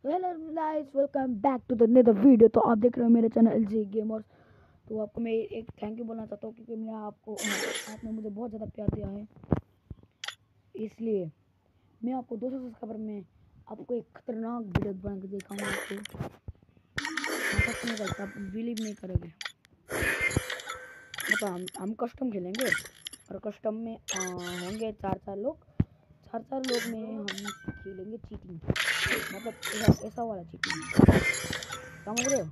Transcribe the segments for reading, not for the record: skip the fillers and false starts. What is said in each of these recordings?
तो hello guys, welcome back to the another video. तो आप देख रहे हो मेरे चैनल एलजी गेमर्स। तो आपको मैं एक थैंक यू बोलना चाहता हूँ क्योंकि मैं आपने मुझे बहुत ज़्यादा प्यार दिया है, इसलिए मैं आपको 200 सब्सक्राइबर में आपको एक खतरनाक वीडियो बना के दिखाऊंगा। आपको सच में गाइस, आप बिलीव नहीं करोगे। मतलब हम कस्टम खेलेंगे और कस्टम में होंगे चार चार लोग में हम खेलेंगे चीटिंग। मतलब ऐसा वाला चीटिंग, समझ रहे हो?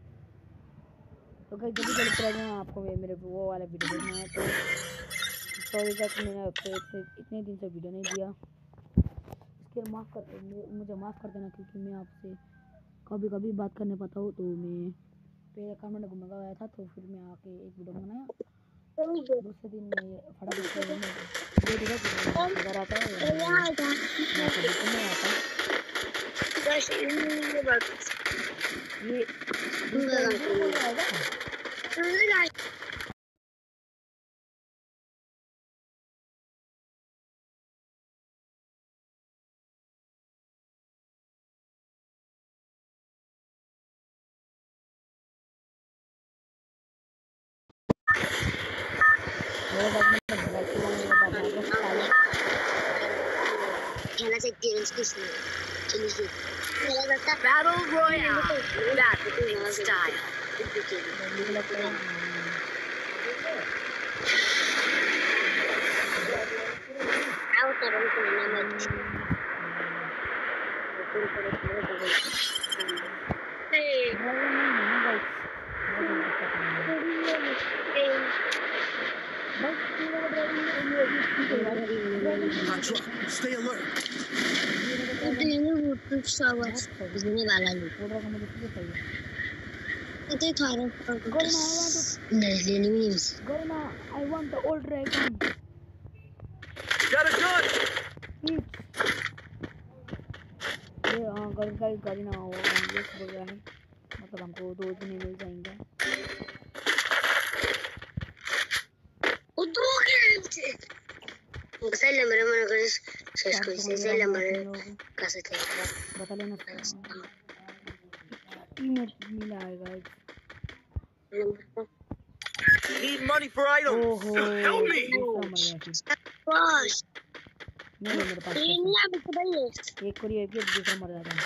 तो गाइस जल्दी जल्दी पूरा मैं आपको मेरे वो वाला वीडियो देखना है। तो सॉरी गाइस, मैंने आपको इतने दिन से वीडियो नहीं दिया, इसके लिए मुझे माफ़ कर देना क्योंकि मैं आपसे कभी कभी बात करने पाता हूँ। तो मैं पहले कमेंट घूमने गया था, तो फिर मैं आके एक वीडियो बनाया। दूसरे दिन मैं फटाफट से दे दूँगा कि घर आता है मैं कभी तो नहीं आता। ये दूसरा वीडियो बोल रहा है। Battle Royale. Battle in style. Stay alert. Garina, I want the old dragon. Got a gun. ये गाड़ी ना हो ये बोल रहा है, मतलब हमको 2 दिन में मिल जाएंगे। बता लेना टीममेट मिला है guys. Need money for items. Help me. नहीं मेरे पास एक को एक दूसरा मर जाता है।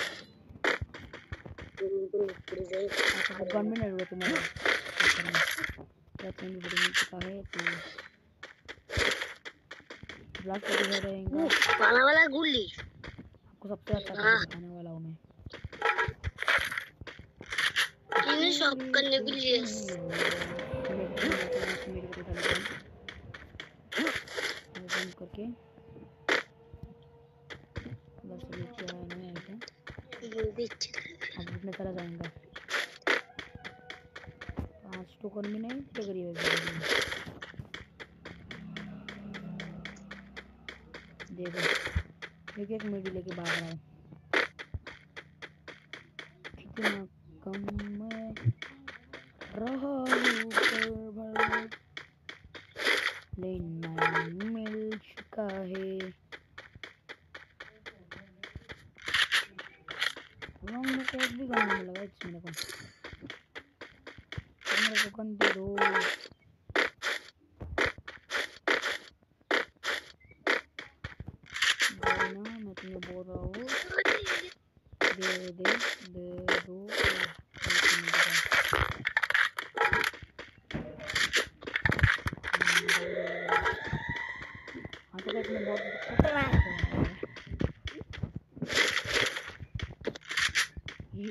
आपको गन में नहीं होता मेरा क्या चेंज बड़ी मिल चुका है। तो ब्लास्ट करके रहेगा वाला गुल्ली आपको सबसे अच्छा दिखाने वाला हूँ मैं। इन्हें शॉप करने के लिए करके बस नीचे आया नहीं आएगा, अब इतने चला जाएगा। 5 टोकन भी नहीं क्या करिए। देखो एक एक मिनट लेके भाग रहा हूँ, कितना कम मैं रहा हूँ लेकिन मिल चुका है। लॉन्ग में एक भी गन नहीं लगा इसमें मेरे को गन दे दो। मैं तुम्हें बोल रहा हूँ दे दो। हाँ तो मैं बहुत खतरनाक ये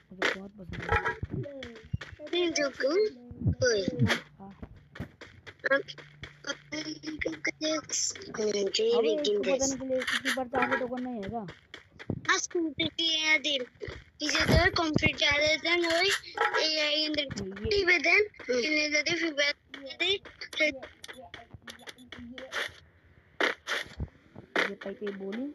मुझे बहुत पसंद है। अबे इसको बताने के लिए किसी पर 4 टोकन नहीं है क्या? ये पैसे बोली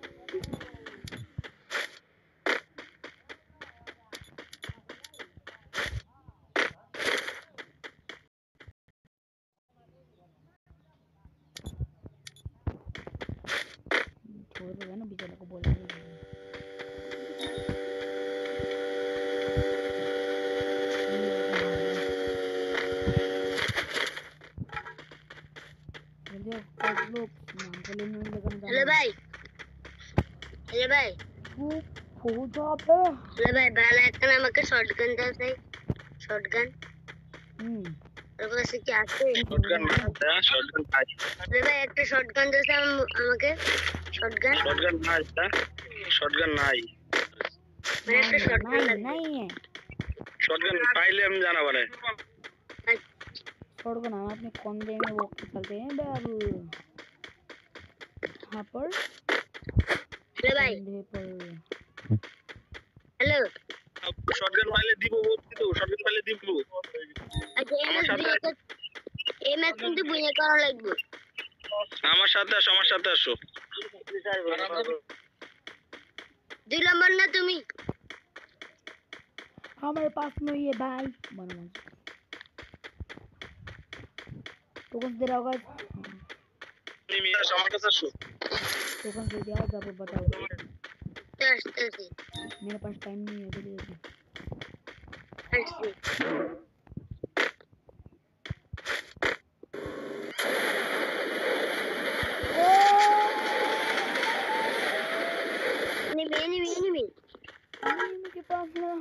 छोड़ देगा ना इधर सब लोग नाम को लेने लगाने हेलो भाई वो हो जा पे हेलो भाई ভালো একটা না আমাকে শটগান দাও তাই শটগান তোর কাছে কি আছে শটগান শটগান নাই হেলো ভাই একটা শটগান দাও আমাকে শটগান শটগান নাই মানে একটা শটগান नहीं नहीं है শটগান পাইলে আমি জানাবো না छोड़ को नाम अपने कंधे में वो चलते हैं बाबू यहाँ पर हेलो भाई कंधे पर हेलो শটগান পাইলে দিব বলছি তো শটগান পাইলে দিব আচ্ছা এই ম্যাচ কিন্তু বুঝে করা লাগবে আমার সাথে আসো 2 নম্বর না তুমি हमारे पास में ये भाई बनो तो कौन दे रहा होगा তুমি আমার কাছে আসো तो कौन से दिया जब बताओ আসতেছি मेरे पास टाइम नहीं है जल्दी আসছি enemy के पास है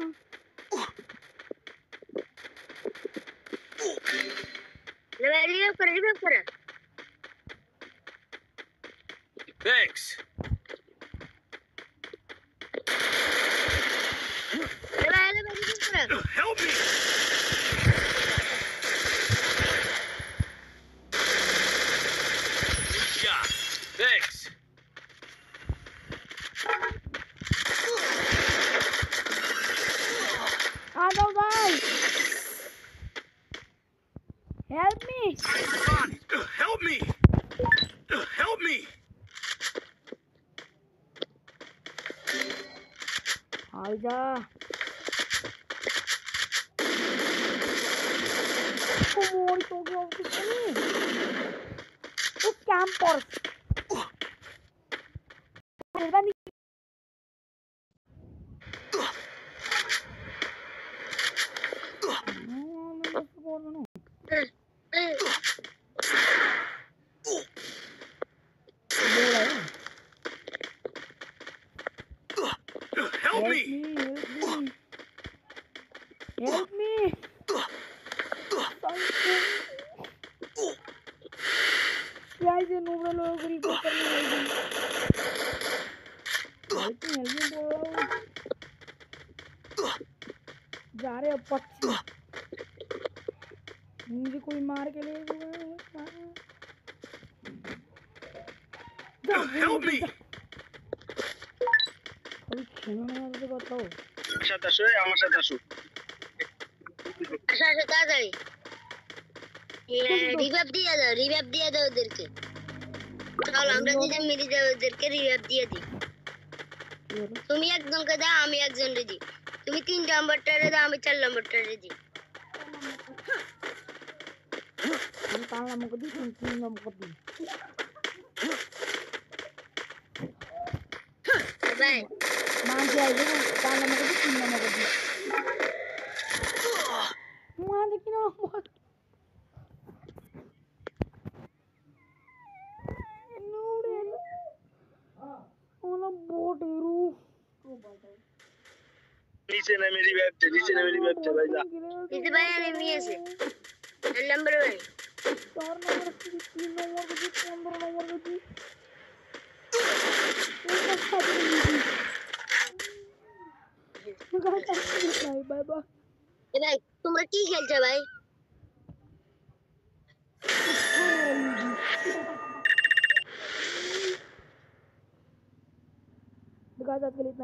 रिवाइव कर Thanks. Revive Help me. Yeah. Thanks. आ जाओ guys help me Help me. Help me. आ जा मोर तो गया किसने वो कैंपर मेहरबानी Help me. Help me. क्या इसे नोबरा लोगों को रिपोर्ट करने वाली हेल्प मी बोल रहा हूँ जा रहे अब पक्षी मुझे कोई मार के ले Help me. अभी खेलने वाले तो बताओ আমার সাথে আসো আচ্ছা তাড়াতাড়ি রিভাইভ দিয়ে দাও ওদেরকে চল আমরা নিজে মিলে যাও ওদেরকে রিভাইভ দিয়ে দিই তুমি একজনকে দাও আমি একজনকে দিই তুমি 3 নম্বরটারে দাও আমি 4 নম্বরটারে দিই আমি পারলাম আমাকে দিই তুমি 3 নম্বর দিই ভাই मान के आई देखो पाल नंबर को 3 नंबर को दिया मान देखी ना बहुत नूरे ओना बोट रू নিচে নামে রিভাইভ দে ভাই যা দিদি ভাই এনিমি আছে নম্বর ভাই 4 नंबर की 3 नंबर को 15 नंबर को दी बाय बाय ভাই তোমরা কি খেলছো ভাই आज के लिए इतना